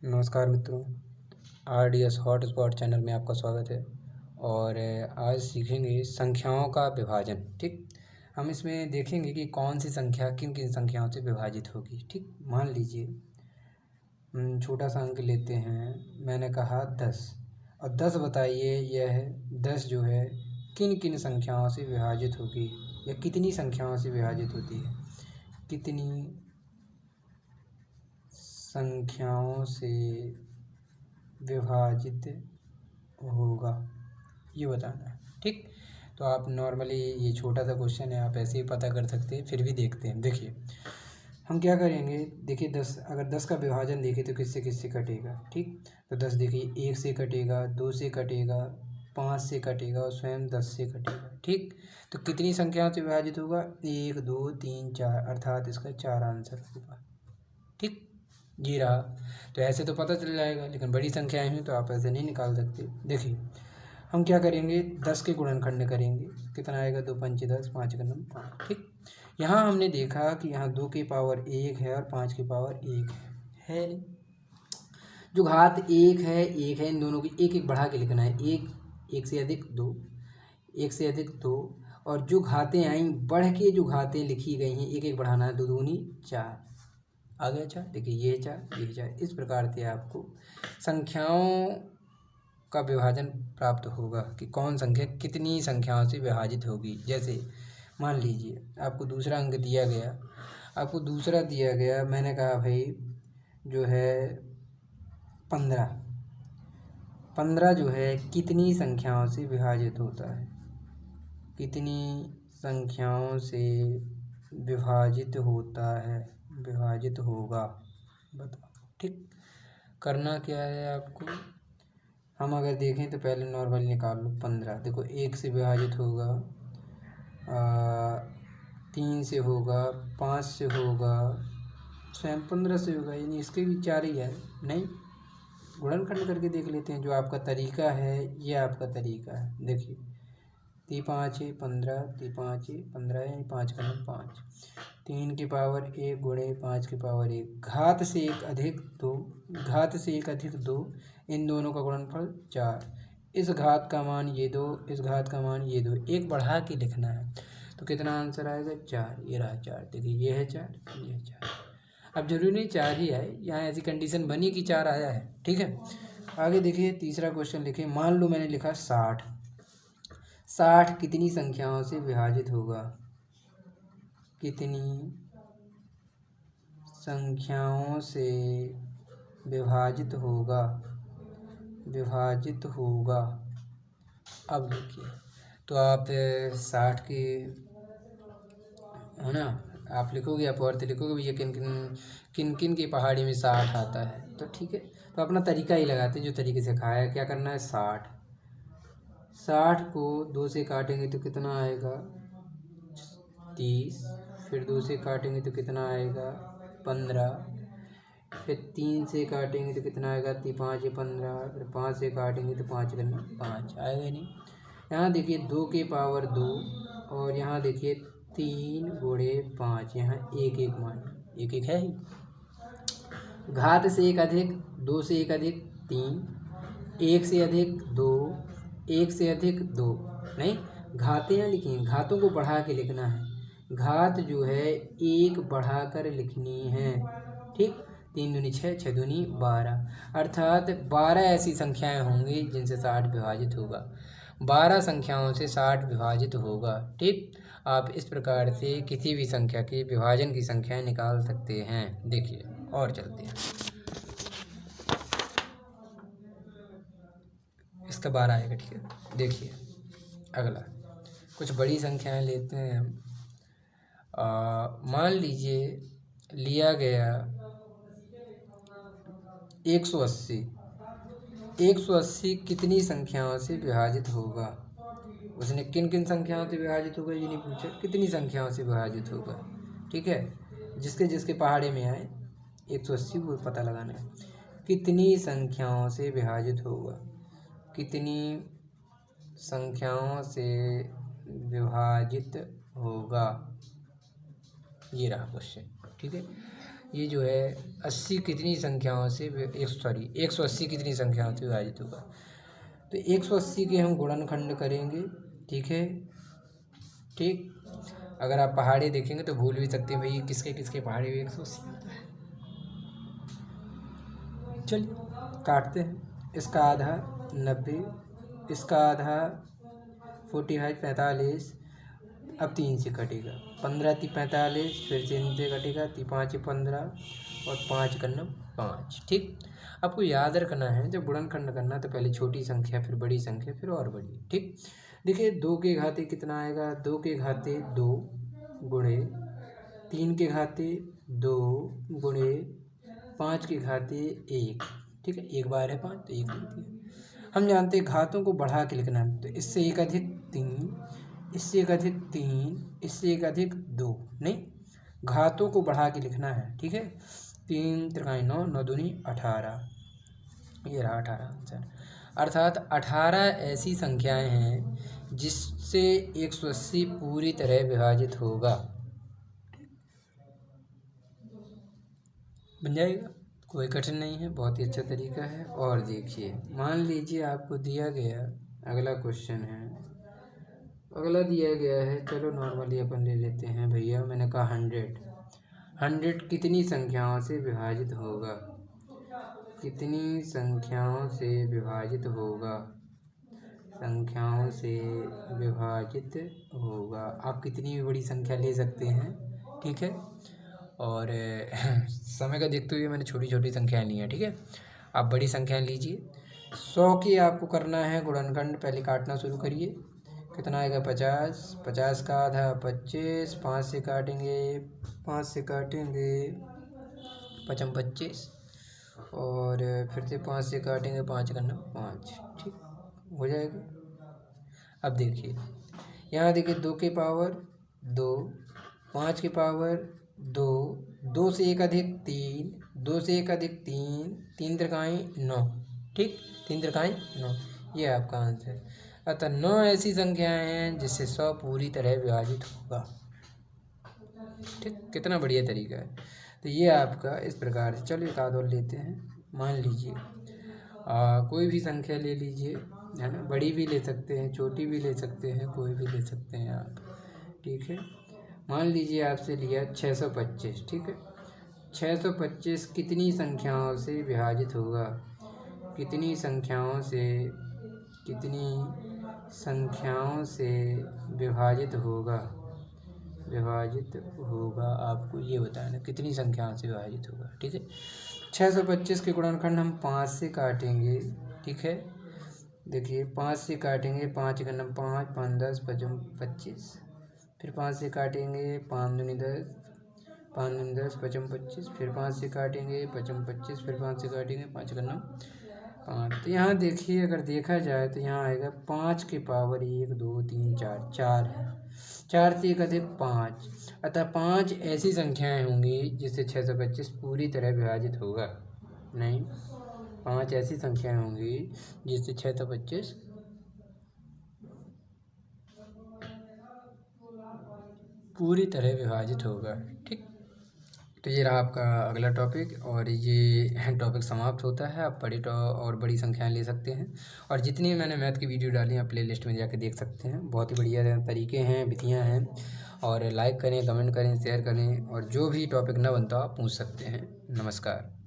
नमस्कार मित्रों, RDS hotspot channel में आपका स्वागत है। और आज सीखेंगे संख्याओं का विभाजन। ठीक, हम इसमें देखेंगे कि कौन सी संख्या किन किन संख्याओं से विभाजित होगी। ठीक, मान लीजिए छोटा सा अंक लेते हैं। मैंने कहा 10 और 10 बताइए यह 10 जो है किन किन संख्याओं से विभाजित होगी या कितनी संख्याओं से विभाजित होती है, कितनी संख्याओं से विभाजित होगा ये बताना है। ठीक, तो आप नॉर्मली ये छोटा सा क्वेश्चन है, आप ऐसे ही पता कर सकते हैं। फिर भी देखते हैं। देखिए हम क्या करेंगे। देखिए 10, अगर 10 का विभाजन देखें तो किससे किससे कटेगा। ठीक, तो 10 देखिए 1 से कटेगा, 2 से कटेगा, 5 से कटेगा और स्वयं 10 से कटेगा। ठीक, तो कितनी संख्याओं से विभाजित होगा? 1 2 3 4, अर्थात इसका 4 आंसर होगा। ठीक, ये रहा। तो ऐसे तो पता चल जाएगा, लेकिन बड़ी संख्याएं हैं तो आप ऐसे नहीं निकाल सकते। देखिए हम क्या करेंगे, 10 के गुणनखंड करेंगे। कितना आएगा? 2 पंचे 10, 5 का नंबर 5। ठीक, यहाँ हमने देखा कि यहाँ 2 की पावर 1 है और 5 की पावर 1 है नहीं। जो घात 1 है इन दोनों की एक एक बढ़ा के लिखना है। एक से अधिक 2, 1 से अधिक 2, और जो घातें आई बढ़ के जो घातें लिखी गई हैं एक एक बढ़ाना है। 2 दूनी 4 आ गया 4। देखिए ये 4 ये 4। इस प्रकार से आपको संख्याओं का विभाजन प्राप्त होगा कि कौन संख्या कितनी संख्याओं से विभाजित होगी। जैसे मान लीजिए आपको दूसरा अंक दिया गया, मैंने कहा भाई जो है 15 जो है कितनी संख्याओं से विभाजित होता है, कितनी संख्याओं से विभाजित होगा बताओ। ठीक, करना क्या है आपको, हम अगर देखें तो पहले नॉर्मल निकाल लो। 15 देखो 1 से विभाजित होगा, 3 से होगा, 5 से होगा, स्वयं 15 से होगा। यानी इसके भी 4 ही है। नहीं, गुणनखंड करके देख लेते हैं। जो आपका तरीका है ये आपका तरीका है। देखिए 3 5 15, 3 5 15 यानी 5 का नंबर 5। 3 की पावर 1 गुणे 5 की पावर 1, घात से 1 अधिक 2, इन दोनों का गुणनफल 4। इस घात का मान ये 2, इस घात का मान ये 2, एक बढ़ा के लिखना है। तो कितना आंसर आएगा? 4। ये रहा 4। देखिए ये है 4, ये है 4। अब जरूरी नहीं 4 ही आए, यहाँ ऐसी कंडीशन बनी कि 4 आया है। ठीक है, आगे देखिए तीसरा क्वेश्चन लिखिए। मान लो मैंने लिखा 60 कितनी संख्याओं से विभाजित होगा, कितनी संख्याओं से विभाजित होगा। अब देखिए तो आप 60 की है ना, आप लिखोगे, आप और लिखोगे भैया किन किन की पहाड़ी में 60 आता है। तो ठीक है, तो अपना तरीका ही लगाते हैं जो तरीके से खाया है। क्या करना है, 60 को 2 से काटेंगे तो कितना आएगा? 30। फिर 2 से काटेंगे तो कितना आएगा? 15। फिर 3 से काटेंगे तो कितना आएगा? 5 15। फिर 5 से काटेंगे तो 5 करना 5 आएगा नहीं। यहाँ देखिए 2 की पावर 2, और यहाँ देखिए 3 गुणे 5, यहाँ एक एक मान एक एक है ही। घात से 1 अधिक 2 से 1 अधिक 3, 1 से अधिक 2, 1 से अधिक 2। नहीं, घातें यहाँ लिखी हैं, घातों को बढ़ा के लिखना है। घात जो है 1 बढ़ा कर लिखनी है। ठीक, 3 दूनी 6, 6 दूनी 12, अर्थात 12 ऐसी संख्याएं होंगी जिनसे 60 विभाजित होगा। 12 संख्याओं से 60 विभाजित होगा। ठीक, आप इस प्रकार से किसी भी संख्या के विभाजन की संख्याएं निकाल सकते हैं। देखिए और चलते हैं, इसका 12 आएगा। ठीक है, देखिए अगला कुछ बड़ी संख्याएं लेते हैं हम। मान लीजिए लिया गया 180। 180 कितनी संख्याओं से विभाजित होगा? उसने किन किन संख्याओं से विभाजित होगा ये नहीं पूछा, कितनी संख्याओं से विभाजित होगा। ठीक है, जिसके जिसके पहाड़े में आए 180 वो पता लगाना है। कितनी संख्याओं से विभाजित होगा, कितनी संख्याओं से विभाजित होगा, ये रहा क्वेश्चन। ठीक है, ये जो है 80 कितनी संख्याओं से 180 कितनी संख्याओं से विभाजित होगा। तो 180 के हम गुणनखंड करेंगे, ठीक है। ठीक, अगर आप पहाड़ी देखेंगे तो भूल भी सकते हैं भाई किसके किसके पहाड़ी 180 होता है। चलिए काटते हैं। इसका आधा 90, इसका आधा 45 45, अब 3 से कटेगा, 15 × 45, फिर 3 से कटेगा, 5 × 15 और 5 × 5। ठीक, आपको याद रखना है जब गुणनखंड करना तो पहले छोटी संख्या, फिर बड़ी संख्या, फिर और बड़ी। ठीक, देखिए 2 के घाते कितना आएगा, 2 के घाते 2 गुणे 3 के घाते 2 गुणे 5 के घाते 1। ठीक है, एक बार है 5 तो 1 लिख दिया। हम जानते हैं घातों को बढ़ा के लिखना है, तो इससे 1 अधिक 3, इससे 1 अधिक 3, इससे 1 अधिक 2, नहीं, घातों को बढ़ा के लिखना है। ठीक है, 3 त्रिकाई 9, 9 दूनी 18, ये रहा 18 आंसर। अर्थात 18 ऐसी संख्याएं हैं जिससे 180 पूरी तरह विभाजित होगा। बन जाएगा, कोई कठिन नहीं है, बहुत ही अच्छा तरीका है। और देखिए, मान लीजिए आपको दिया गया अगला क्वेश्चन है, अगला दिया गया है, चलो नॉर्मली अपन ले लेते हैं भैया। मैंने कहा 100 कितनी संख्याओं से विभाजित होगा, कितनी संख्याओं से विभाजित होगा, संख्याओं से विभाजित होगा। आप कितनी भी बड़ी संख्या ले सकते हैं, ठीक है। और समय का देखते हुए मैंने छोटी छोटी संख्याएं ली हैं, ठीक है। आप बड़ी संख्याएं लीजिए। 100 की आपको करना है गुणनखंड, पहले काटना शुरू करिए। कितना आएगा 50, 50 का आधा 25, 5 से काटेंगे, 5 से काटेंगे 5 25, और फिर से 5 से काटेंगे, 5 करना 5, ठीक हो जाएगा। अब देखिए यहाँ देखिए 2 के पावर 2, 5 के पावर 2, 2 से 1 अधिक 3, 2 से 1 अधिक 3, 3 त्रिकाई 9, ठीक, 3 त्रिकाई 9, ये आपका आंसर। अतः 9 ऐसी संख्याएं हैं जिससे 100 पूरी तरह विभाजित होगा। ठीक, कितना बढ़िया तरीका है। तो ये आपका इस प्रकार से। चलो एक आध और लेते हैं। मान लीजिए कोई भी संख्या ले लीजिए, है ना, बड़ी भी ले सकते हैं, छोटी भी ले सकते हैं, कोई भी ले सकते हैं आप, ठीक है। मान लीजिए आपसे लिया 625, ठीक है। 625 कितनी संख्याओं से विभाजित होगा, कितनी संख्याओं से, कितनी संख्याओं से विभाजित होगा, विभाजित होगा, आपको ये बताना कितनी संख्याओं से विभाजित होगा, ठीक है। 625 के गुणनखंड हम 5 से काटेंगे, ठीक है। देखिए 5 से काटेंगे, 5 × 9 5, 5 10 5 25, फिर 5 से काटेंगे, 5 दूनी 10, 5 दूनी 10 5 25, फिर 5 से काटेंगे 5 25, फिर 5 से काटेंगे, 5 × 9 5। तो यहाँ देखिए अगर देखा जाए तो यहाँ आएगा 5 के पावर 1 2 3 4, 4 है, 4 से 1 अधिक 5, अतः 5 ऐसी संख्याएं होंगी जिससे 625 पूरी तरह विभाजित होगा। नहीं, 5 ऐसी संख्याएं होंगी जिससे 625 पूरी तरह विभाजित होगा, ठीक। तो ये रहा आपका अगला टॉपिक, और ये टॉपिक समाप्त होता है। आप बड़ी और बड़ी संख्याएं ले सकते हैं, और जितनी मैंने मैथ की वीडियो डाली हैं प्ले लिस्ट में जाकर देख सकते हैं। बहुत ही बढ़िया तरीके हैं, विधियाँ हैं। और लाइक करें, कमेंट करें, शेयर करें, और जो भी टॉपिक ना बनता आप पूछ सकते हैं। नमस्कार।